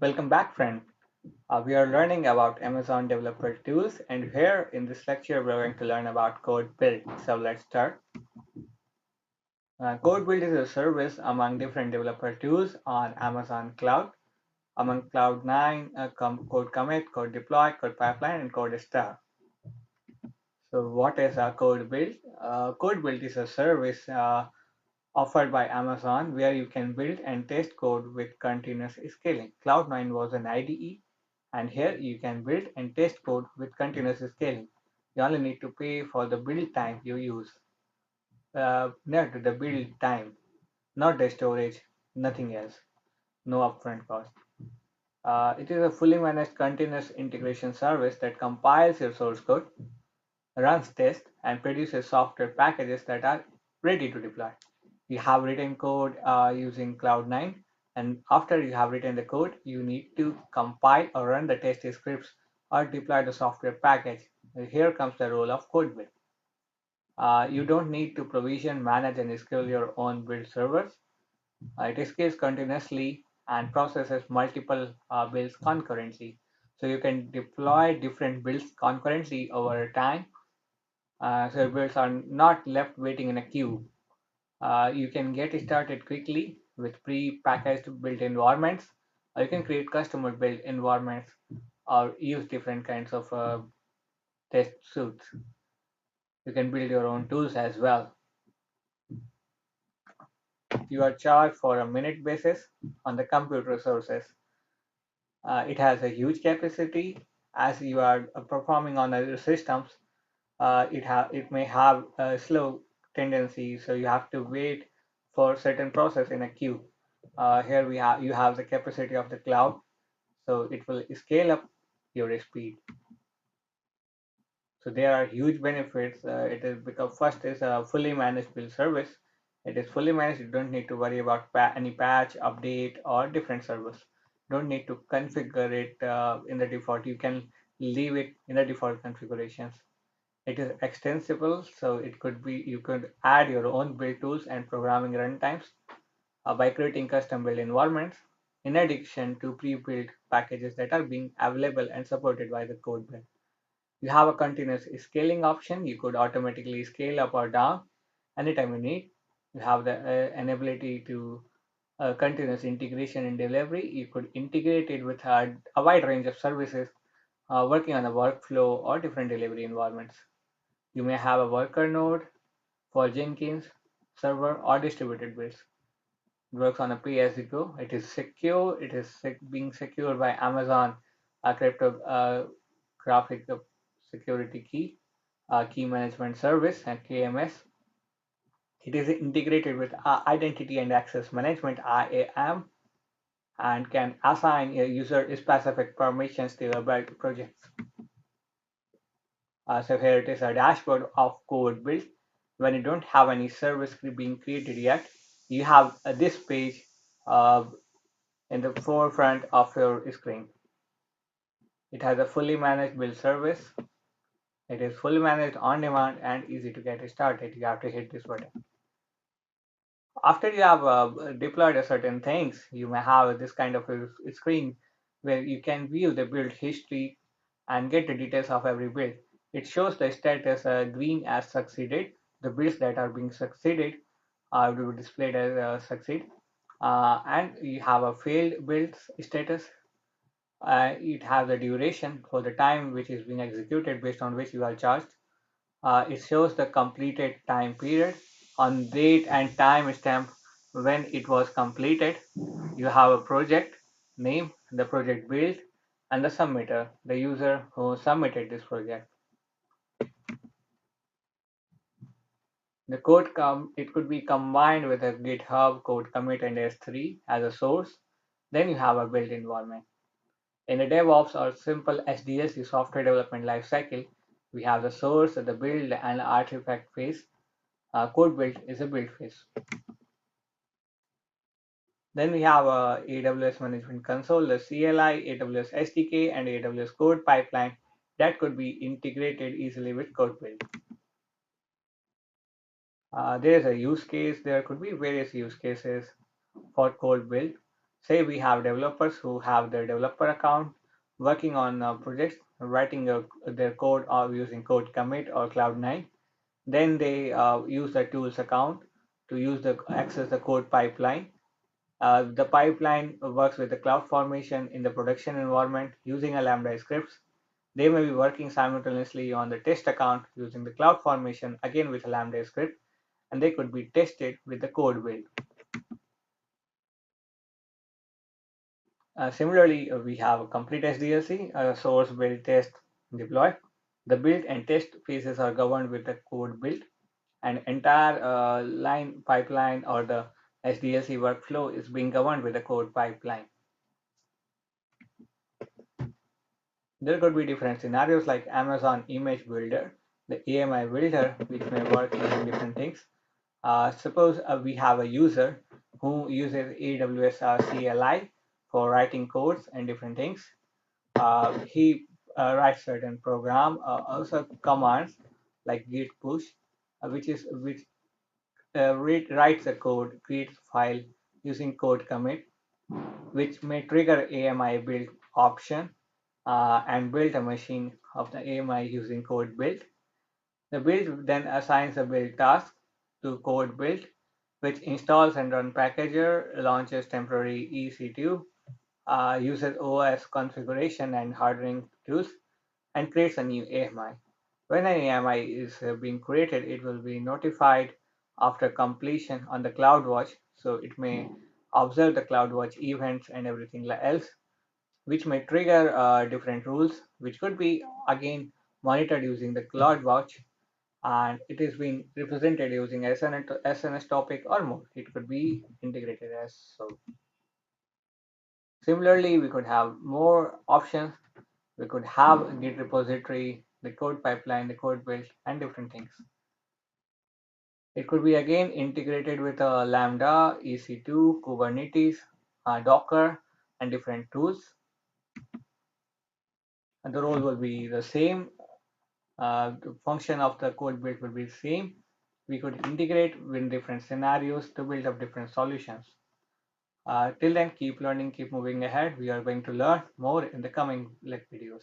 Welcome back, friend. We are learning about Amazon Developer Tools, and here in this lecture, we're going to learn about CodeBuild. So let's start. CodeBuild is a service among different developer tools on Amazon Cloud. Among Cloud9, Code Commit, Code Deploy, Code Pipeline, and Code Star. So what is a CodeBuild? CodeBuild is a service offered by Amazon where you can build and test code with continuous scaling. Cloud9 was an IDE, and here you can build and test code with continuous scaling. You only need to pay for the build time you use. Not the build time, not the storage, nothing else. No upfront cost. It is a fully managed continuous integration service that compiles your source code, runs tests, and produces software packages that are ready to deploy. You have written code using Cloud9, and after you have written the code, you need to compile or run the test scripts or deploy the software package. Here comes the role of CodeBuild. You don't need to provision, manage, and scale your own build servers. It scales continuously and processes multiple builds concurrently. So you can deploy different builds concurrently over time. So your builds are not left waiting in a queue. You can get started quickly with pre-packaged built environments, or you can create customer built environments or use different kinds of test suites. You can build your own tools as well. You are charged for a minute basis on the compute resources. It has a huge capacity as you are performing on other systems. It may have a slow tendency, so you have to wait for certain process in a queue. Here we have you have the capacity of the cloud, so it will scale up your speed. So there are huge benefits. It is because first is a fully managed build service. It is fully managed. You don't need to worry about any patch, update, or different servers. Don't need to configure it in the default. You can leave it in the default configurations. It is extensible, so it could be you could add your own build tools and programming runtimes by creating custom build environments, in addition to pre-built packages that are being available and supported by the code build. You have a continuous scaling option. You could automatically scale up or down anytime you need. You have an ability to continuous integration and delivery. You could integrate it with a wide range of services working on a workflow or different delivery environments. You may have a worker node for Jenkins, server, or distributed builds. It works on a pay-as-you-go. It is secure. It is being secured by Amazon cryptographic security key management service, and KMS. It is integrated with identity and access management (IAM) and can assign a user-specific permissions to your build projects. So here it is a dashboard of code build. When you don't have any service being created yet, you have this page uh, in the forefront of your screen. It has a fully managed build service. It is fully managed on demand and easy to get started. You have to hit this button. After you have deployed a certain things, you may have this kind of a screen where you can view the build history and get the details of every build. It shows the status green as succeeded. The builds that are being succeeded will be displayed as succeed. And you have a failed build status. It has a duration for the time which is being executed based on which you are charged. It shows the completed time period on date and time stamp when it was completed. You have a project name, the project build, and the submitter, the user who submitted this project. The it could be combined with a GitHub code commit and S3 as a source. Then you have a build environment. In a DevOps or simple SDLC software development lifecycle, we have the source, the build, and artifact phase. Code build is a build phase. Then we have AWS Management Console, the CLI, AWS SDK, and AWS Code Pipeline that could be integrated easily with CodeBuild. There is a use case. There could be various use cases for CodeBuild. Say we have developers who have their developer account working on projects, writing their code or using code commit or Cloud9. Then they use the tools account to use the access the code pipeline. The pipeline works with the cloud formation in the production environment using a Lambda scripts. They may be working simultaneously on the test account using the cloud formation again with a Lambda script, and they could be tested with the code build. Similarly, we have a complete SDLC, source, build, test, deploy. The build and test phases are governed with the code build, and entire line pipeline or the SDLC workflow is being governed with the code pipeline. There could be different scenarios like Amazon Image Builder, the AMI Builder, which may work using different things. Suppose we have a user who uses AWS CLI for writing codes and different things. He writes certain program, also commands like git push, which writes a code, creates file using code commit, which may trigger AMI build option and build a machine of the AMI using code build. The build then assigns a build task to code build, which installs and run packager, launches temporary EC2, uses OS configuration and hardening tools, and creates a new AMI. When an AMI is being created, it will be notified after completion on the CloudWatch, so it may observe the CloudWatch events and everything else, which may trigger different rules, which could be again monitored using the CloudWatch, and it is being represented using SNS topic or more. It could be integrated as so. Similarly, we could have more options. We could have a Git repository, the code pipeline, the code build, and different things. It could be again integrated with a Lambda, EC2, Kubernetes, Docker, and different tools. And the role will be the same. The function of the code build will be the same. We could integrate with different scenarios to build up different solutions. Till then, keep learning, keep moving ahead. We are going to learn more in the coming videos.